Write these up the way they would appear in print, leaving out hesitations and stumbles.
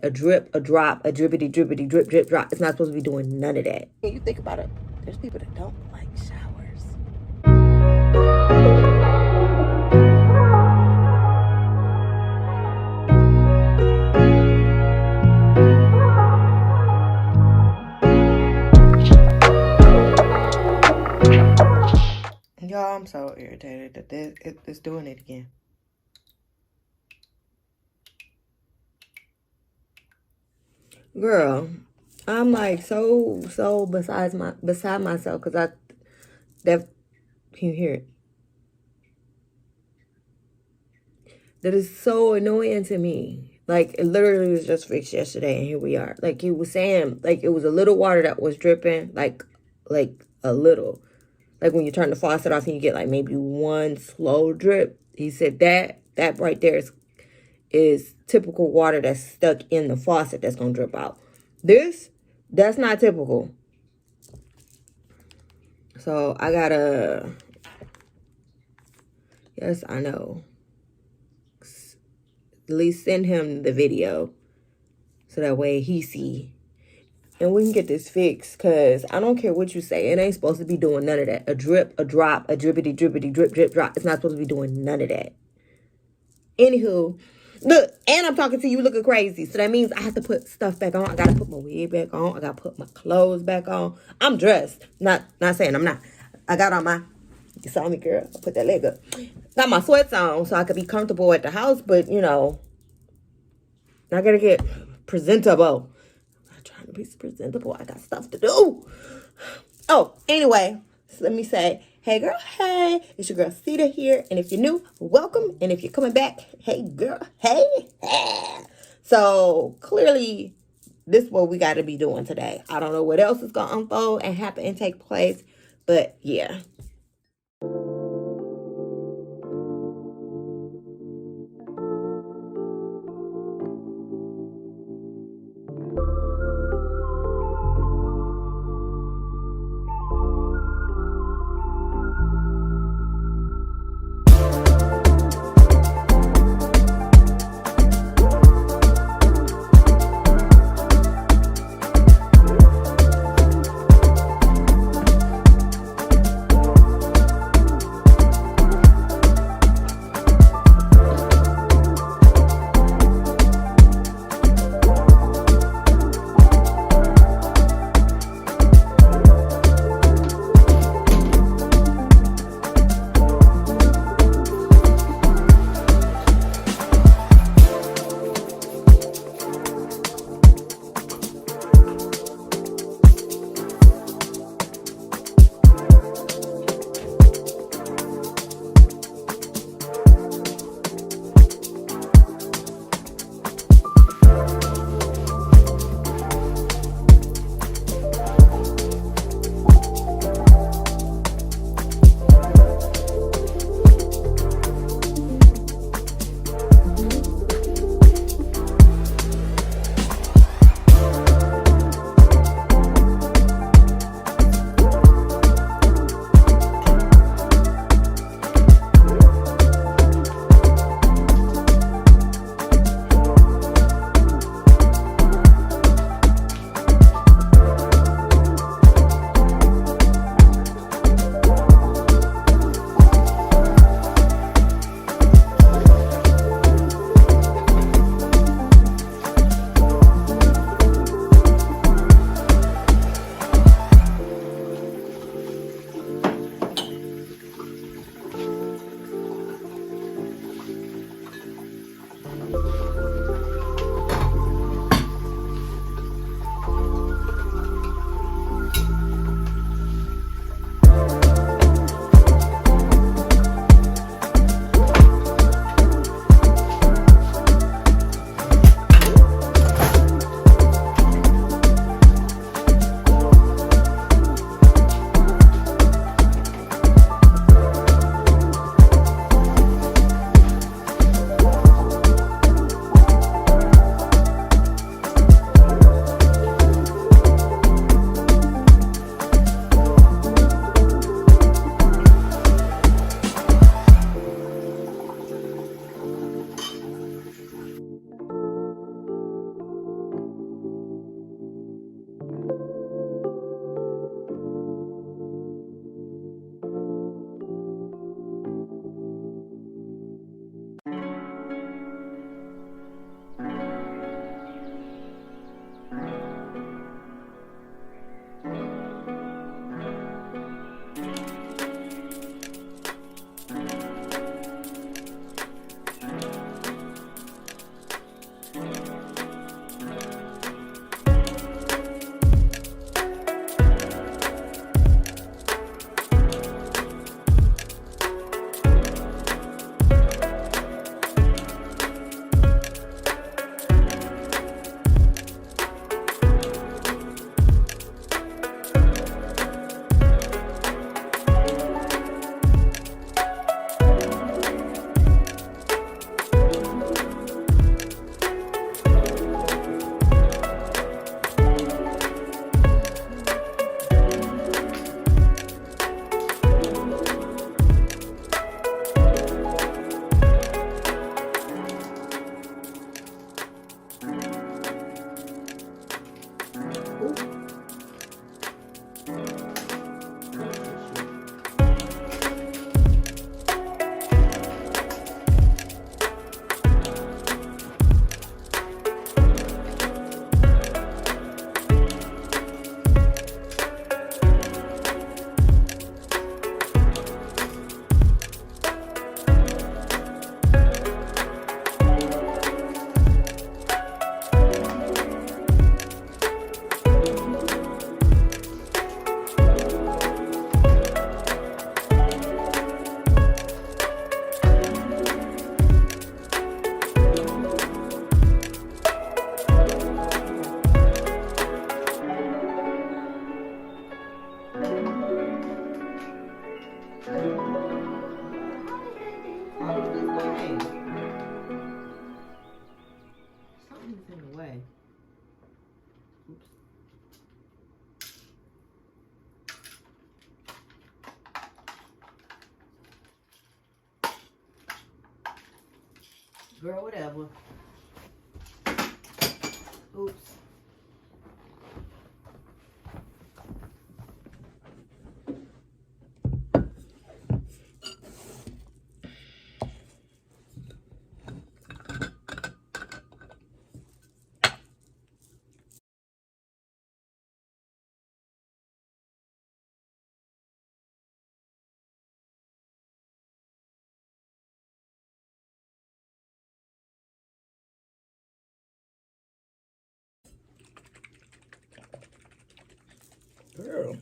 a drip, a drop, a drippity, drippity, drip, drip, drop. It's not supposed to be doing none of that. When you think about it, there's people that don't like showers. Y'all, I'm so irritated that it's doing it again. Girl, I'm like so beside myself because can you hear it? That is so annoying to me. Like, it literally was just fixed yesterday, and here we are. Like, he was saying, like, it was a little water that was dripping, like a little. Like, when you turn the faucet off and you get, like, maybe one slow drip. He said that right there is typical water that's stuck in the faucet that's going to drip out. That's not typical. So, I gotta... Yes, I know. At least send him the video so that way he see. And we can get this fixed, because I don't care what you say. It ain't supposed to be doing none of that. A drip, a drop, a drippity, drippity, drip, drip, drop. It's not supposed to be doing none of that. Anywho, look, and I'm talking to you looking crazy. So that means I have to put stuff back on. I got to put my wig back on. I got to put my clothes back on. I'm dressed. Not saying I'm not. I got on my... You saw me, girl. I put that leg up. Got my sweats on so I could be comfortable at the house, but, you know, I gotta get presentable. I'm not trying to be presentable. I got stuff to do. Oh, anyway, so let me say, hey, girl, hey. It's your girl, Cita here. And if you're new, welcome. And if you're coming back, hey, girl, hey. So, clearly, this is what we got to be doing today. I don't know what else is going to unfold and happen and take place, but, yeah. in the way. Oops. Girl, whatever. Oops. Girl.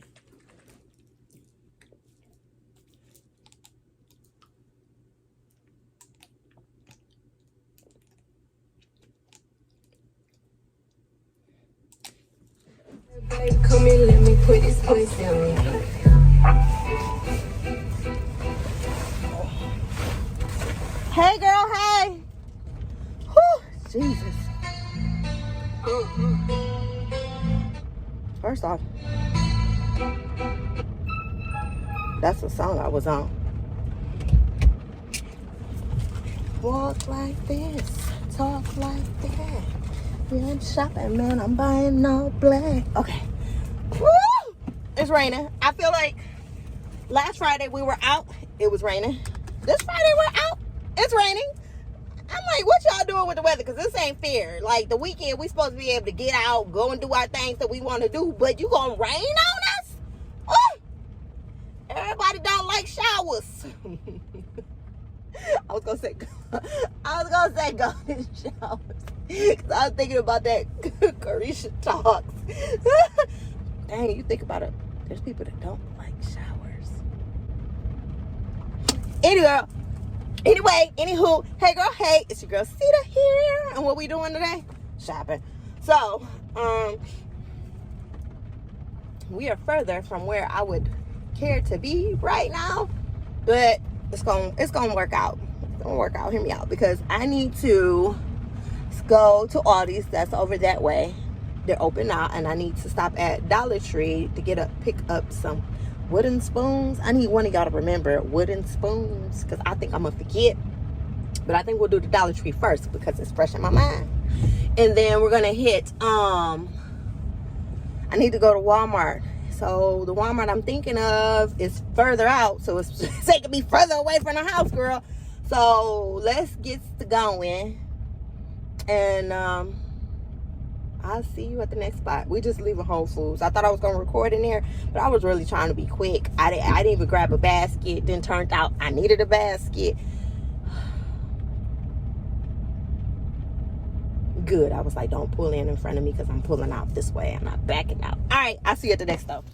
Come here, let me put this pussy on you. Hey, girl, hey. Whew, Jesus. First off, that's the song I was on. Walk like this, talk like that. When I'm shopping, man, I'm buying all black. Okay. Woo! It's raining. I feel like last Friday we were out. It was raining. This Friday we're out. It's raining. I'm like, what y'all doing with the weather? Because this ain't fair. Like, the weekend, we supposed to be able to get out, go and do our things that we want to do. But you gonna rain on us? Oh! Everybody don't like showers. I was gonna say golden showers. Because I was thinking about that Carisha talks. Dang, you think about it. There's people that don't like showers. Anyway, anywho, hey girl, hey, it's your girl Cita here. And what we doing today? Shopping. So, we are further from where I would care to be right now. But it's gonna work out. It's gonna work out. Hear me out. Because I need to go to Aldi's that's over that way. They're open now, and I need to stop at Dollar Tree to pick up some wooden spoons. I need one of y'all to remember wooden spoons, because I think I'm gonna forget. But I think we'll do the Dollar Tree first because it's fresh in my mind. And then we're gonna hit I need to go to Walmart. So the Walmart I'm thinking of is further out, so it's taking me further away from the house, girl. So let's get to going. And I'll see you at the next spot. We just leaving Whole Foods. I thought I was gonna record in there, but I was really trying to be quick. I didn't even grab a basket. Then turned out I needed a basket. Good. I was like, don't pull in front of me because I'm pulling out this way. I'm not backing out. All right, I'll see you at the next stop.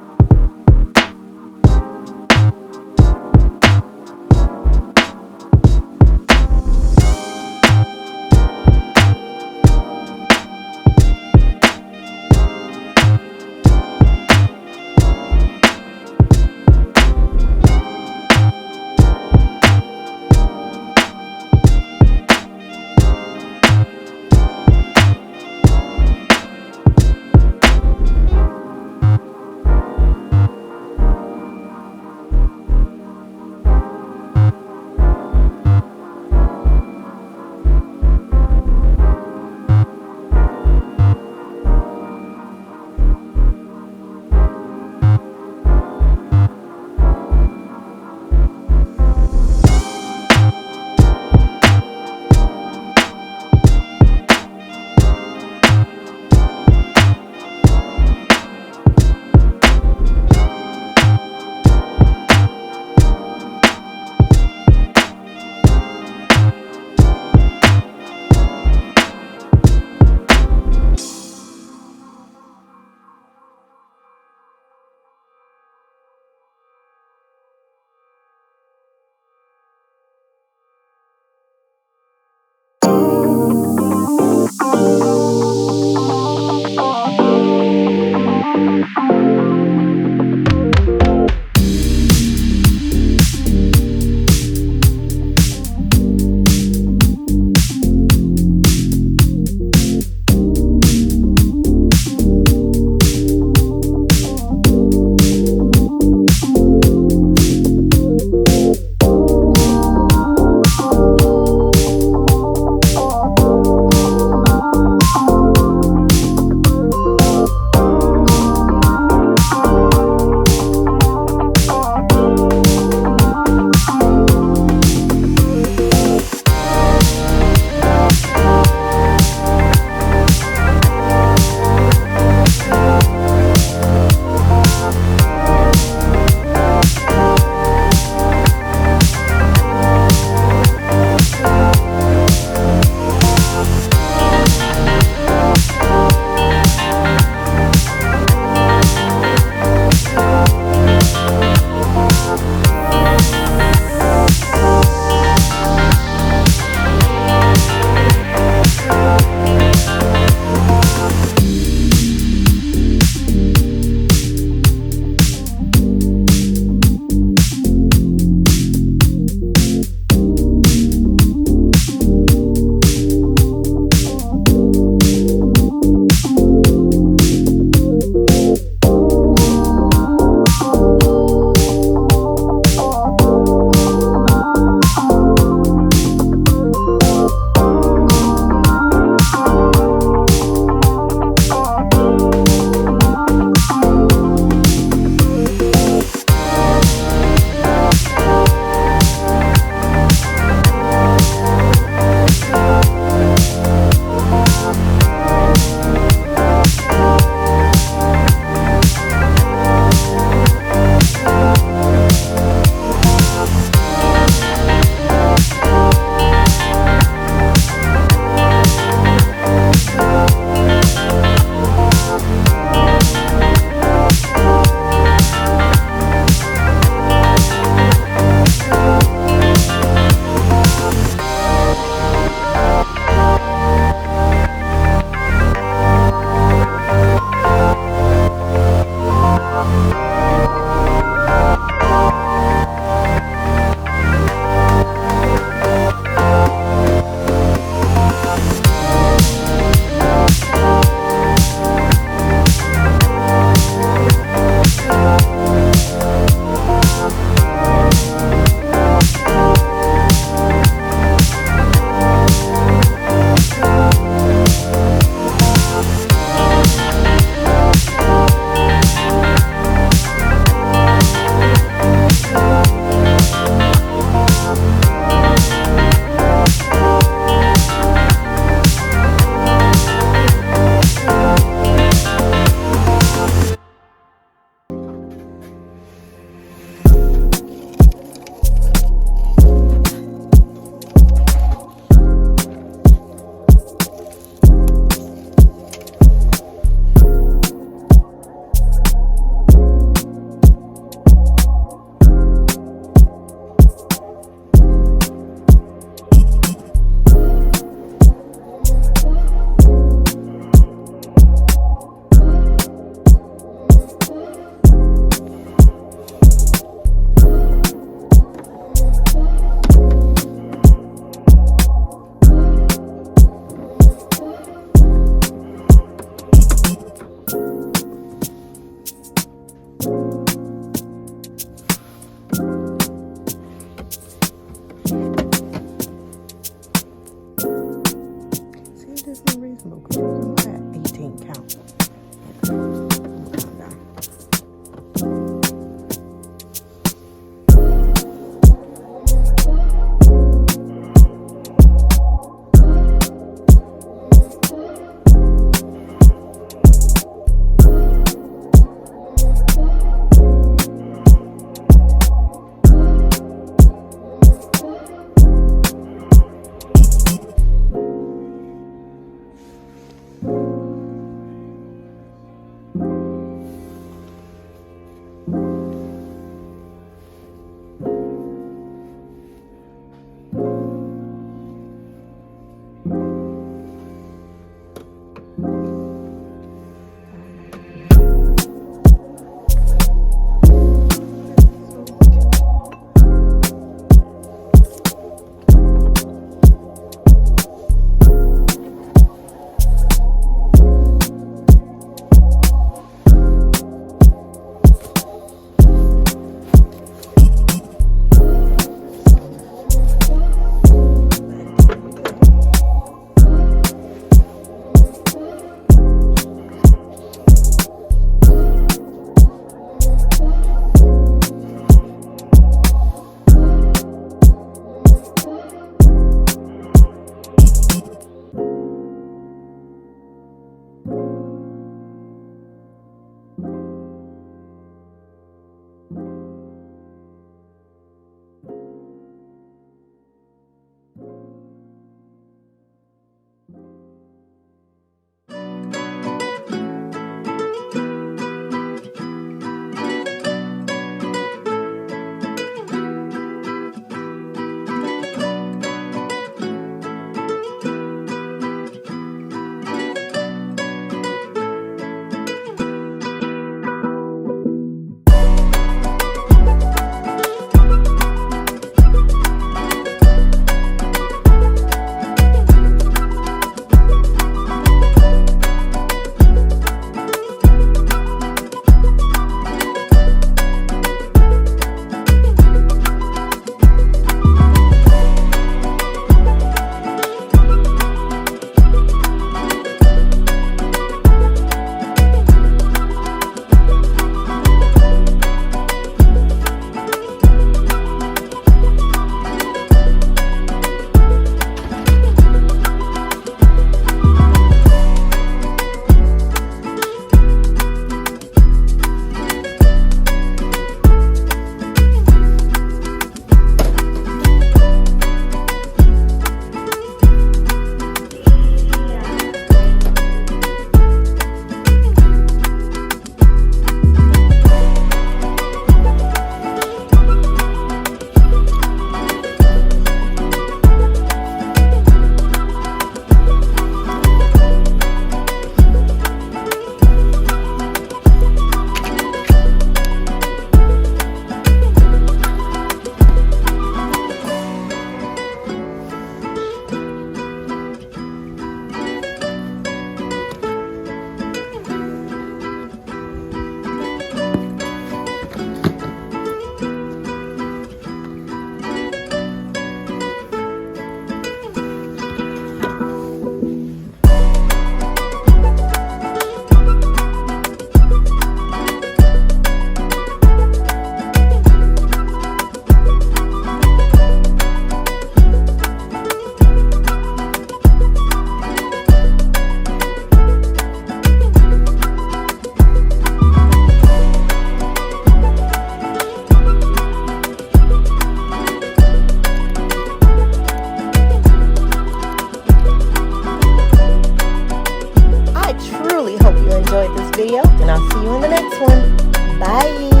you enjoyed this video, and I'll see you in the next one. Bye.